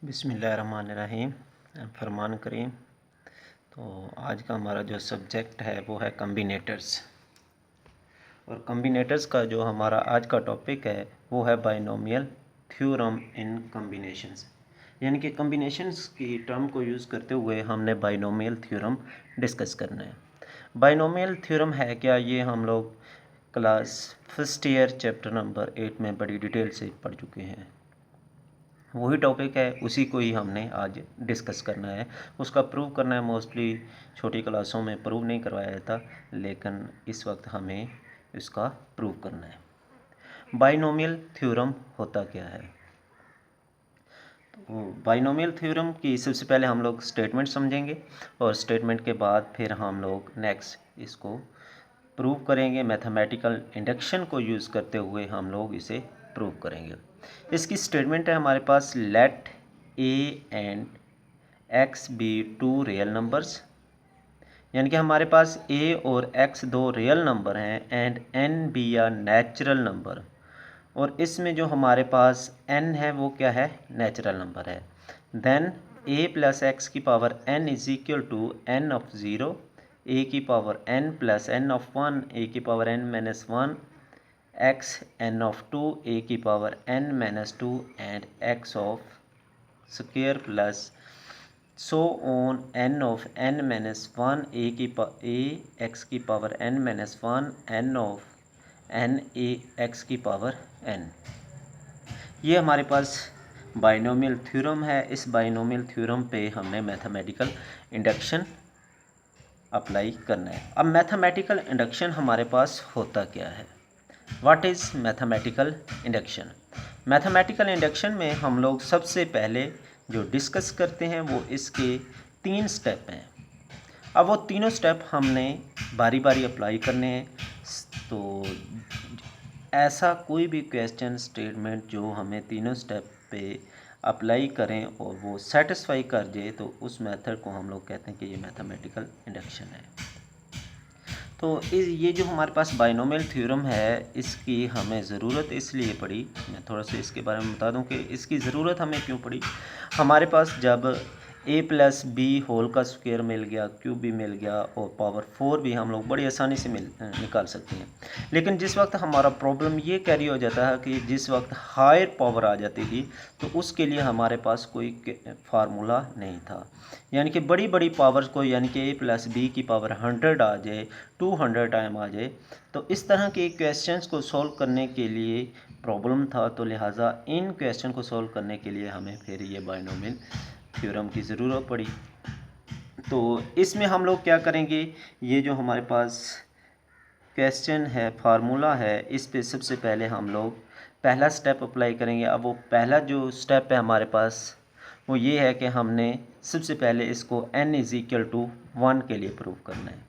बिस्मिल्लाहिर्रहमानिर्रहीम। फरमान करीम। तो आज का हमारा जो सब्जेक्ट है वो है कम्बिनेटर्स। और कम्बिनेटर्स का जो हमारा आज का टॉपिक है वो है बाइनोमियल थ्योरम इन कम्बिनेशंस। यानी कि कम्बिनेशंस की टर्म को यूज़ करते हुए हमने बाइनोमियल थ्योरम डिस्कस करना है। बाइनोमियल थ्योरम है क्या, ये हम लोग class first year chapter number 8 में बड़ी डिटेल से पढ़ चुके हैं। वही टॉपिक है, उसी को ही हमने आज डिस्कस करना है। उसका प्रूव करना है। मोस्टली छोटी क्लासों में प्रूव नहीं करवाया जाता, लेकिन इस वक्त हमें इसका प्रूव करना है। बाइनोमियल थ्योरम होता क्या है? तो बाइनोमियल थ्योरम की सबसे पहले हम लोग स्टेटमेंट समझेंगे और स्टेटमेंट के बाद फिर हम लोग नेक्स्ट इसको प्रूव करेंगे। मैथमेटिकल इंडक्शन को यूज़ करते हुए हम लोग इसे प्रूव करेंगे। इसकी स्टेटमेंट है हमारे पास, let a and x be two real numbers. यानी कि हमारे पास ए और एक्स दो रियल नंबर हैं एंड एन बी या नेचुरल नंबर। और इसमें जो हमारे पास n है वो क्या है? नेचुरल नंबर है। देन a प्लस एक्स की power n is equal to n of zero, a की power n plus n of one, a की power n minus one, x n of two, a की power n minus two and x of square plus so on n of n minus one, a x की power n minus one, n of n a x की power n। ये हमारे पास binomial theorem है। इस binomial theorem पे हमने mathematical induction apply करना है। अब मैथमेटिकल इंडक्शन हमारे पास होता क्या है? What is mathematical induction? Mathematical induction में हम लोग सबसे पहले जो डिस्कस करते हैं वो इसके 3 स्टेप हैं। अब वो तीनों स्टेप हमने बारी बारी अप्लाई करने हैं। तो ऐसा कोई भी क्वेश्चन स्टेटमेंट जो हमें तीनों स्टेप पे अप्लाई करें और वो सेटिस्फाई कर जाए तो उस मेथड को हम लोग कहते हैं कि ये मैथमेटिकल इंडक्शन है। तो ये जो हमारे पास बाइनोमियल थ्योरम है, इसकी हमें ज़रूरत इसलिए पड़ी, मैं थोड़ा सा इसके बारे में बता दूं कि इसकी ज़रूरत हमें क्यों पड़ी। हमारे पास जब a प्लस बी होल का स्क्वायर मिल गया, क्यूब भी मिल गया और पावर 4 भी हम लोग बड़ी आसानी से निकाल सकते हैं। लेकिन जिस वक्त हमारा प्रॉब्लम ये कैरी हो जाता है कि जिस वक्त हायर पावर आ जाती थी तो उसके लिए हमारे पास कोई फार्मूला नहीं था। यानी कि बड़ी बड़ी पावर्स को, यानी कि a प्लस बी की पावर 100 आ जाए, 200 टाइम आ जाए, तो इस तरह के क्वेश्चंस को सॉल्व करने के लिए प्रॉब्लम था। तो लिहाजा इन क्वेश्चन को सॉल्व करने के लिए हमें फिर ये बाइनोमियल थ्योरम की ज़रूरत पड़ी। तो इसमें हम लोग क्या करेंगे, ये जो हमारे पास क्वेश्चन है, फार्मूला है, इस पे सबसे पहले हम लोग पहला स्टेप अप्लाई करेंगे। अब वो पहला जो स्टेप है हमारे पास वो ये है कि हमने सबसे पहले इसको n इज़ इक्वल टू 1 के लिए प्रूव करना है।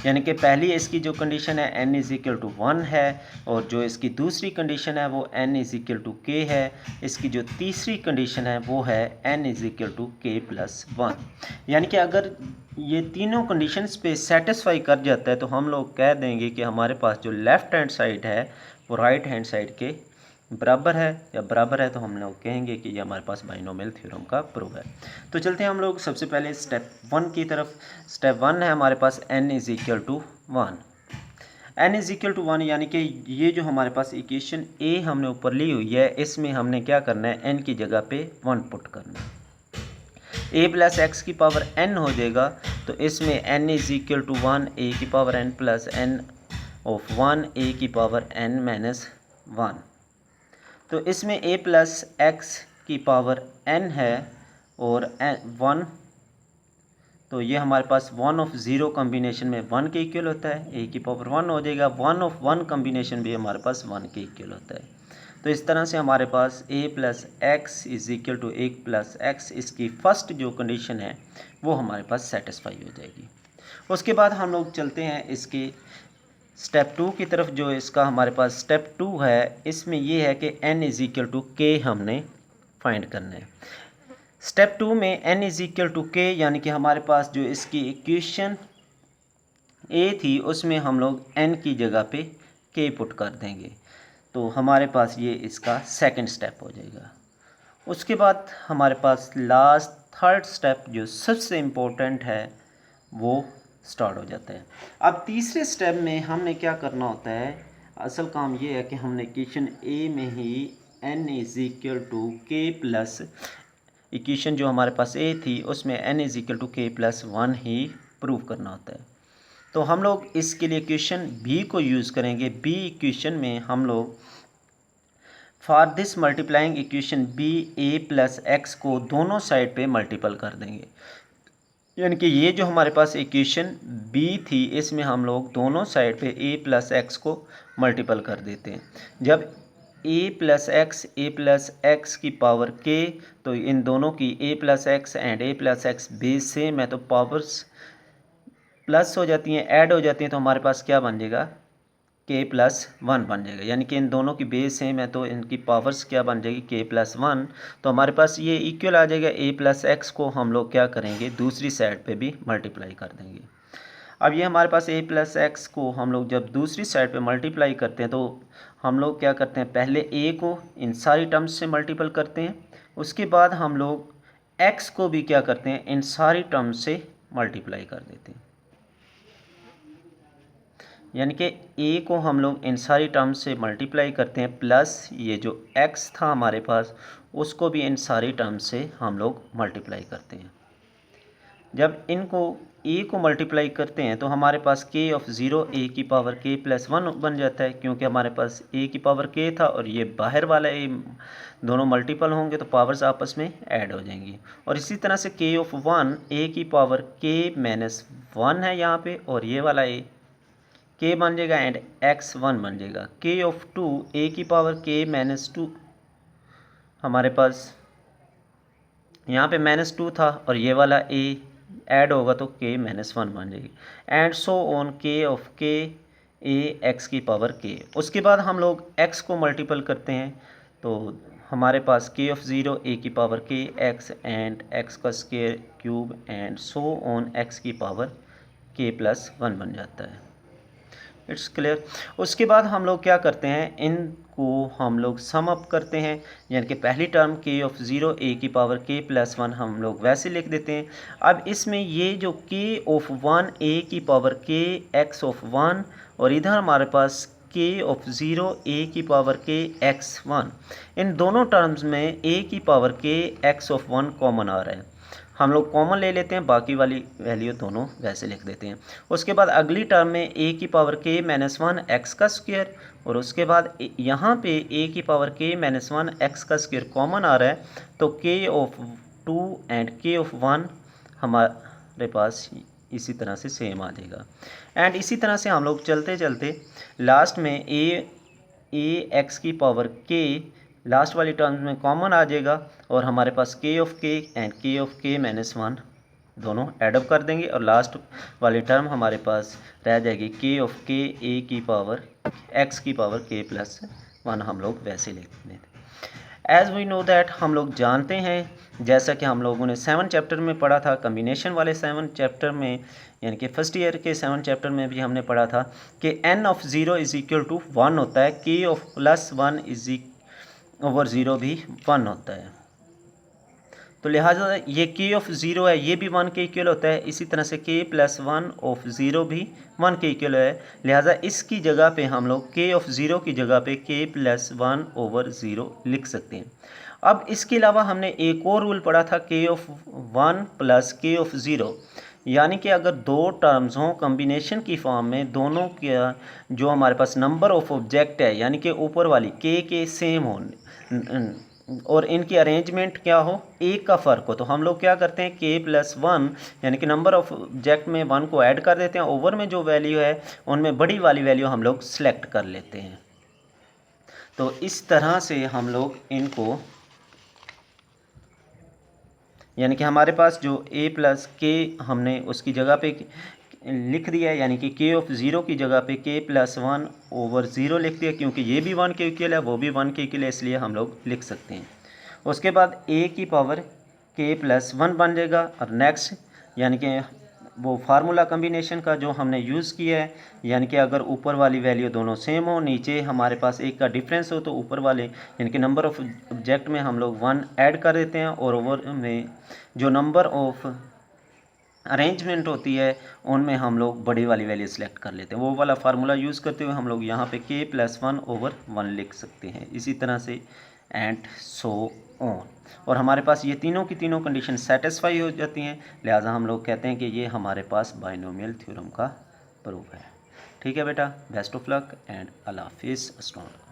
यानी कि पहली इसकी जो कंडीशन है n इज़ इक्वल टू 1 है, और जो इसकी दूसरी कंडीशन है वो n is equal to k है। इसकी जो तीसरी कंडीशन है वो है n is equal to k plus 1। यानी कि अगर ये तीनों कंडीशंस पे सेटिस्फाई कर जाता है तो हम लोग कह देंगे कि हमारे पास जो लेफ़्ट हैंड साइड है वो राइट हैंड साइड के बराबर है, या बराबर है तो हम लोग कहेंगे कि ये हमारे पास बाइनोमियल थ्योरम का प्रूफ है। तो चलते हैं हम लोग सबसे पहले स्टेप 1 की तरफ। स्टेप 1 है हमारे पास n is equal to 1। n is equal to 1 यानी कि ये जो हमारे पास इक्वेशन a हमने ऊपर ली हुई है, इसमें हमने क्या करना है, n की जगह पे 1 पुट करना है। a प्लस एक्स की पावर n हो जाएगा, तो इसमें n is equal to 1, a की power n plus n of 1, a की पावर n माइनस 1। तो इसमें a प्लस एक्स की पावर n है और 1, तो ये हमारे पास 1 ऑफ ज़ीरो कम्बिनेशन में 1 के इक्वल होता है, a की पावर 1 हो जाएगा। 1 ऑफ 1 कम्बिनेशन भी हमारे पास 1 के इक्वल होता है। तो इस तरह से हमारे पास a plus x is equal to 1 plus x, इसकी फर्स्ट जो कंडीशन है वो हमारे पास सेटिस्फाई हो जाएगी। उसके बाद हम लोग चलते हैं इसके स्टेप 2 की तरफ। जो इसका हमारे पास स्टेप 2 है, इसमें ये है कि n is equal to k हमने फाइंड करना है। स्टेप 2 में n is equal to k, यानी कि हमारे पास जो इसकी इक्वेशन a थी उसमें हम लोग n की जगह पे k पुट कर देंगे, तो हमारे पास ये इसका सेकंड स्टेप हो जाएगा। उसके बाद हमारे पास लास्ट थर्ड स्टेप जो सबसे इम्पोर्टेंट है वो स्टार्ट हो जाता है। अब तीसरे स्टेप में हमने क्या करना होता है, असल काम ये है कि हमने इक्वेशन ए में ही n is equal to k plus, equation जो हमारे पास ए थी उसमें n is equal to k plus 1 ही प्रूव करना होता है। तो हम लोग इसके लिए इक्वेशन बी को यूज़ करेंगे। बी इक्वेशन में हम लोग for this multiplying equation B a plus x को दोनों साइड पे मल्टीपल कर देंगे, यानी कि ये जो हमारे पास इक्वेशन बी थी इसमें हम लोग दोनों साइड पे ए प्लस एक्स को मल्टीपल कर देते हैं। जब ए प्लस एक्स की पावर के, तो इन दोनों की a plus x and a plus x base same है तो पावर्स प्लस हो जाती हैं, ऐड हो जाती हैं, तो हमारे पास क्या बन जाएगा, के प्लस 1 बन जाएगा। यानी कि इन दोनों की बेस सेम है तो इनकी पावर्स क्या बन जाएगी, के प्लस 1। तो हमारे पास ये इक्वल आ जाएगा। ए प्लस एक्स को हम लोग क्या करेंगे, दूसरी साइड पे भी मल्टीप्लाई कर देंगे। अब ये हमारे पास ए प्लस एक्स को हम लोग जब दूसरी साइड पे मल्टीप्लाई करते हैं तो हम लोग क्या करते हैं, पहले ए को इन सारी टर्म्स से मल्टीपल करते हैं, उसके बाद हम लोग एक्स को भी क्या करते हैं, इन सारी टर्म्स से मल्टीप्लाई कर देते हैं। यानी कि ए को हम लोग इन सारी टर्म्स से मल्टीप्लाई करते हैं, प्लस ये जो एक्स था हमारे पास उसको भी इन सारी टर्म्स से हम लोग मल्टीप्लाई करते हैं। जब इनको ए को मल्टीप्लाई करते हैं तो हमारे पास के ऑफ ज़ीरो ए की पावर के प्लस 1 बन जाता है, क्योंकि हमारे पास ए की पावर के था और ये बाहर वाला ए, दोनों मल्टीपल होंगे तो पावर्स आपस में ऐड हो जाएंगी। और इसी तरह से के ऑफ 1 ए की पावर के माइनस 1 है यहाँ पे, और ये वाला ए के बन जाएगा एंड एक्स 1 बन जाएगा। के ऑफ 2 ए की पावर के माइनस 2, हमारे पास यहाँ पे माइनस 2 था और ये वाला ए ऐड होगा तो के माइनस 1 बन जाएगी, एंड सो ऑन के ऑफ के ए एक्स की पावर के। उसके बाद हम लोग एक्स को मल्टीपल करते हैं तो हमारे पास के ऑफ 0 ए की पावर के एक्स एंड एक्स का square cube and so on x की पावर के प्लस 1 बन जाता है। It's clear. उसके बाद हम लोग क्या करते हैं, इनको हम लोग सम अप करते हैं, यानी कि पहली टर्म के ऑफ 0 ए की पावर के प्लस 1 हम लोग वैसे लिख देते हैं। अब इसमें ये जो के ऑफ 1 ए की पावर के एक्स ऑफ 1 और इधर हमारे पास के ऑफ 0 ए की पावर के एक्स 1, इन दोनों टर्म्स में ए की पावर के एक्स ऑफ 1 कॉमन आ रहा है, हम लोग कॉमन ले लेते हैं, बाकी वाली वैल्यू दोनों वैसे लिख देते हैं। उसके बाद अगली टर्म में ए की पावर के माइनस 1 एक्स का स्क्वायर, और उसके बाद यहाँ पे ए की पावर के माइनस 1 एक्स का स्क्वायर कॉमन आ रहा है तो के ऑफ 2 एंड के ऑफ 1 हमारे पास इसी तरह से सेम आ जाएगा। एंड इसी तरह से हम लोग चलते चलते लास्ट में ए एक्स की पावर के लास्ट वाली टर्म में कॉमन आ जाएगा और हमारे पास के ऑफ के एंड के ऑफ के माइनस 1 दोनों एडअप कर देंगे और लास्ट वाली टर्म हमारे पास रह जाएगी के ऑफ के ए की पावर एक्स की पावर के प्लस 1, हम लोग वैसे लिख देते हैं। एज वी नो दैट, हम लोग जानते हैं, जैसा कि हम लोगों ने 7 चैप्टर में पढ़ा था, कम्बिनेशन वाले 7 चैप्टर में, यानी कि फर्स्ट ईयर के 7 चैप्टर में भी हमने पढ़ा था कि n of 0 is equal to 1 होता है, के ऑफ प्लस 1 इज ओवर 0 भी 1 होता है। तो लिहाजा ये के ऑफ 0 है, ये भी 1 के इक्वल होता है, इसी तरह से के प्लस 1 ऑफ 0 भी 1 के इक्वल है। लिहाजा इसकी जगह पे हम लोग के ऑफ 0 की जगह पे के प्लस 1 ओवर 0 लिख सकते हैं। अब इसके अलावा हमने एक और रूल पढ़ा था, के ऑफ 1 प्लस के ऑफ 0, यानी कि अगर दो टर्म्स हों कम्बिनेशन की फॉर्म में, दोनों का जो हमारे पास नंबर ऑफ ऑब्जेक्ट है, यानी कि ऊपर वाली के सेम हो और इनकी अरेंजमेंट क्या हो, एक का फ़र्क हो, तो हम लोग क्या करते हैं, के प्लस 1 यानी कि नंबर ऑफ ऑब्जेक्ट में 1 को ऐड कर देते हैं, ओवर में जो वैल्यू है उनमें बड़ी वाली वैल्यू हम लोग सेलेक्ट कर लेते हैं। तो इस तरह से हम लोग इनको, यानी कि हमारे पास जो a प्लस के हमने उसकी जगह पे लिख दिया है, यानी कि के ऑफ 0 की जगह पे के प्लस 1 ओवर 0 लिख दिया, क्योंकि ये भी 1 के इक्वल है वो भी 1 के इक्वल है, इसलिए हम लोग लिख सकते हैं। उसके बाद a की पावर के प्लस 1 बन जाएगा और नेक्स्ट, यानी कि वो फार्मूला कम्बिनेशन का जो हमने यूज़ किया है, यानी कि अगर ऊपर वाली वैल्यू दोनों सेम हो, नीचे हमारे पास एक का डिफरेंस हो, तो ऊपर वाले यानी कि नंबर ऑफ़ ऑब्जेक्ट में हम लोग 1 ऐड कर देते हैं और ओवर में जो नंबर ऑफ़ अरेंजमेंट होती है उनमें हम लोग बड़ी वाली वैल्यू सेलेक्ट कर लेते हैं। वो वाला फार्मूला यूज़ करते हुए हम लोग यहाँ पे k+1/1 लिख सकते हैं, इसी तरह से एंड सो ऑन। और हमारे पास ये तीनों की तीनों कंडीशन सेटिस्फाई हो जाती हैं, लिहाजा हम लोग कहते हैं कि ये हमारे पास बाइनोमियल थ्योरम का प्रूफ है। ठीक है बेटा, बेस्ट ऑफ लक एंड अल्लाह हाफिज़ स्टूडेंट।